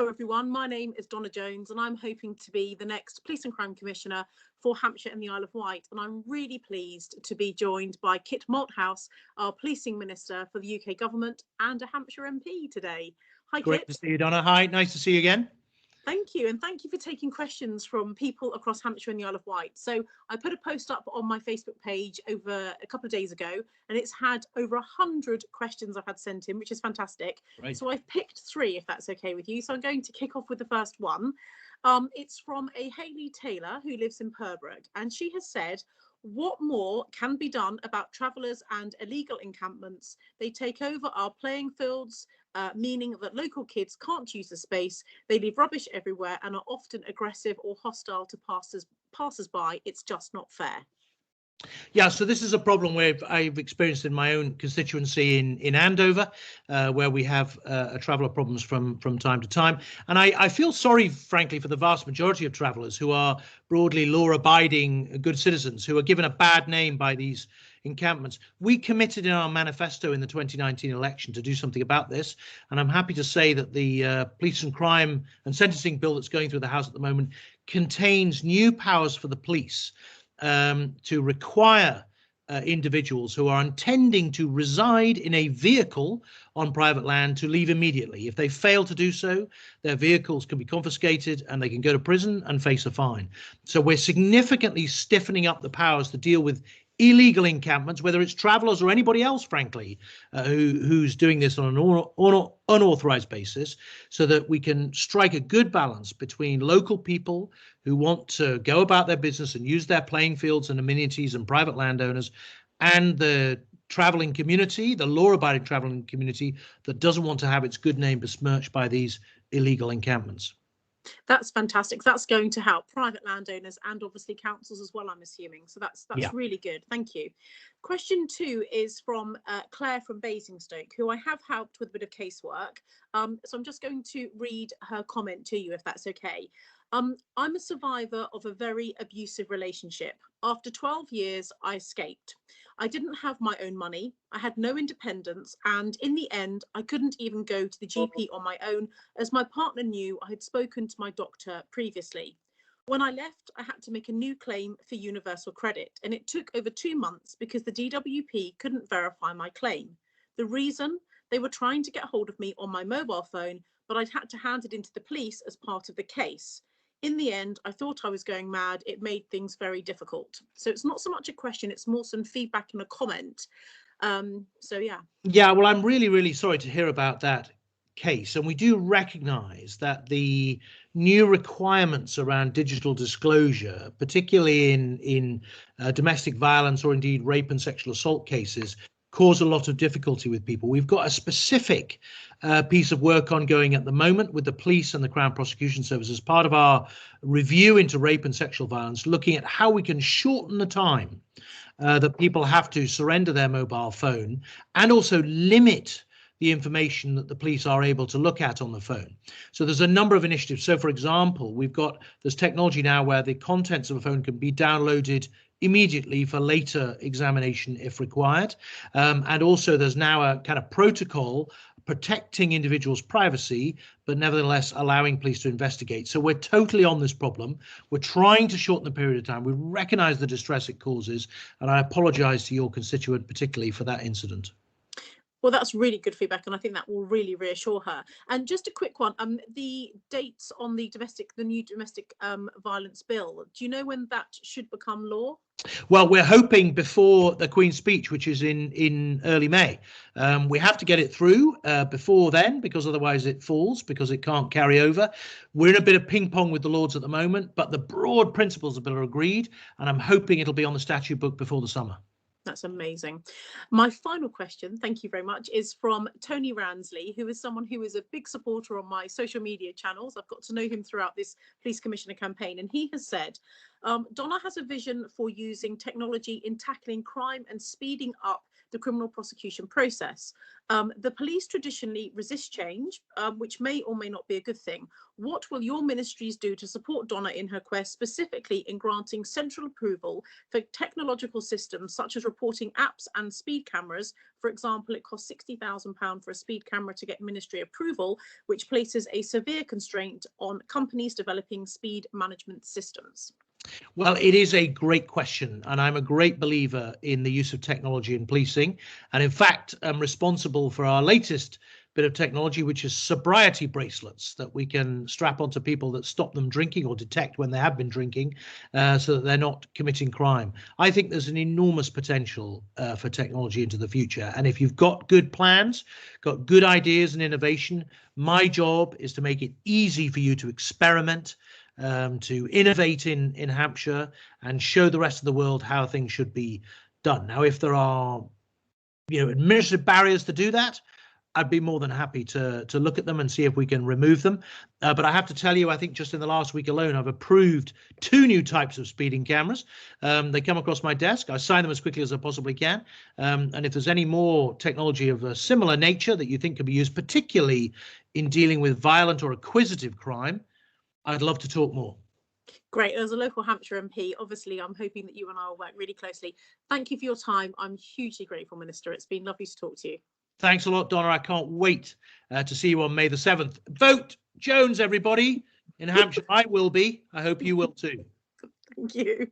Hello everyone, my name is Donna Jones and I'm hoping to be the next Police and Crime Commissioner for Hampshire and the Isle of Wight, and I'm really pleased to be joined by Kit Malthouse, our Policing Minister for the UK Government and a Hampshire MP today. Hi Great Kit. to see you, Donna. Hi, nice to see you again. Thank you, and thank you for taking questions from people across Hampshire and the Isle of Wight. So I put a post up on my Facebook page over a couple of days ago, and it's had over 100 questions I've had sent in, which is fantastic. Right. So I've picked 3, if that's okay with you. So I'm going to kick off with the first one. It's from a Hayley Taylor who lives in Pembroke, and she has said, what more can be done about travellers and illegal encampments? They take over our playing fields, meaning that local kids can't use the space. They leave rubbish everywhere and are often aggressive or hostile to passers-by. It's just not fair. Yeah, so this is a problem where I've experienced in my own constituency in Andover, where we have traveller problems from time to time. And I feel sorry, frankly, for the vast majority of travellers who are broadly law-abiding good citizens who are given a bad name by these encampments. We committed in our manifesto in the 2019 election to do something about this, and I'm happy to say that the Police and Crime and Sentencing Bill that's going through the House at the moment contains new powers for the police to require individuals who are intending to reside in a vehicle on private land to leave immediately. If they fail to do so, their vehicles can be confiscated and they can go to prison and face a fine. So we're significantly stiffening up the powers to deal with illegal encampments, whether it's travellers or anybody else, frankly, who's doing this on an unauthorised basis, so that we can strike a good balance between local people who want to go about their business and use their playing fields and amenities and private landowners, and the travelling community, the law-abiding travelling community that doesn't want to have its good name besmirched by these illegal encampments. That's fantastic. That's going to help private landowners and obviously councils as well, I'm assuming. So that's Yeah. really good. Thank you. Question 2 is from Claire from Basingstoke, who I have helped with a bit of casework. So I'm just going to read her comment to you, if that's okay. I'm a survivor of a very abusive relationship. After 12 years, I escaped. I didn't have my own money. I had no independence. And in the end, I couldn't even go to the GP on my own, as my partner knew I had spoken to my doctor previously. When I left, I had to make a new claim for universal credit, and it took over 2 months because the DWP couldn't verify my claim. The reason? They were trying to get hold of me on my mobile phone, but I'd had to hand it into the police as part of the case. In the end, I thought I was going mad. It made things very difficult. So it's not so much a question, it's more some feedback and a comment. So yeah. Yeah, well, I'm really, really sorry to hear about that case. And we do recognise that the new requirements around digital disclosure, particularly in domestic violence or indeed rape and sexual assault cases, cause a lot of difficulty with people. We've got a specific piece of work ongoing at the moment with the police and the Crown Prosecution Service as part of our review into rape and sexual violence, looking at how we can shorten the time that people have to surrender their mobile phone, and also limit the information that the police are able to look at on the phone. So there's a number of initiatives. So for example, there's technology now where the contents of a phone can be downloaded immediately for later examination if required. And also there's now a kind of protocol protecting individuals' privacy, but nevertheless allowing police to investigate. So we're totally on this problem. We're trying to shorten the period of time. We recognise the distress it causes, and I apologise to your constituent particularly for that incident. Well, that's really good feedback, and I think that will really reassure her. And just a quick one, the dates on the new domestic violence bill, do you know when that should become law? Well, we're hoping before the Queen's speech, which is in early May. We have to get it through before then, because otherwise it falls, because it can't carry over. We're in a bit of ping pong with the Lords at the moment, but the broad principles of the bill are agreed, and I'm hoping it'll be on the statute book before the summer. That's amazing. My final question, thank you very much, is from Tony Ransley, who is someone who is a big supporter on my social media channels. I've got to know him throughout this Police Commissioner campaign, and he has said, Donna has a vision for using technology in tackling crime and speeding up the criminal prosecution process. The police traditionally resist change, which may or may not be a good thing. What will your ministries do to support Donna in her quest, specifically in granting central approval for technological systems such as reporting apps and speed cameras? For example, it costs £60,000 for a speed camera to get ministry approval, which places a severe constraint on companies developing speed management systems. Well, it is a great question, and I'm a great believer in the use of technology in policing. And in fact, I'm responsible for our latest bit of technology, which is sobriety bracelets that we can strap onto people that stop them drinking or detect when they have been drinking, so that they're not committing crime. I think there's an enormous potential for technology into the future. And if you've got good plans, got good ideas and innovation, my job is to make it easy for you to experiment, to innovate in Hampshire and show the rest of the world how things should be done. Now, if there are, administrative barriers to do that, I'd be more than happy to look at them and see if we can remove them. But I have to tell you, I think just in the last week alone, I've approved 2 new types of speeding cameras. They come across my desk. I sign them as quickly as I possibly can. And if there's any more technology of a similar nature that you think can be used, particularly in dealing with violent or acquisitive crime, I'd love to talk more. Great. As a local Hampshire MP, obviously, I'm hoping that you and I will work really closely. Thank you for your time. I'm hugely grateful, Minister. It's been lovely to talk to you. Thanks a lot, Donna. I can't wait to see you on May the 7th. Vote Jones, everybody. In Hampshire, I will be. I hope you will too. Thank you.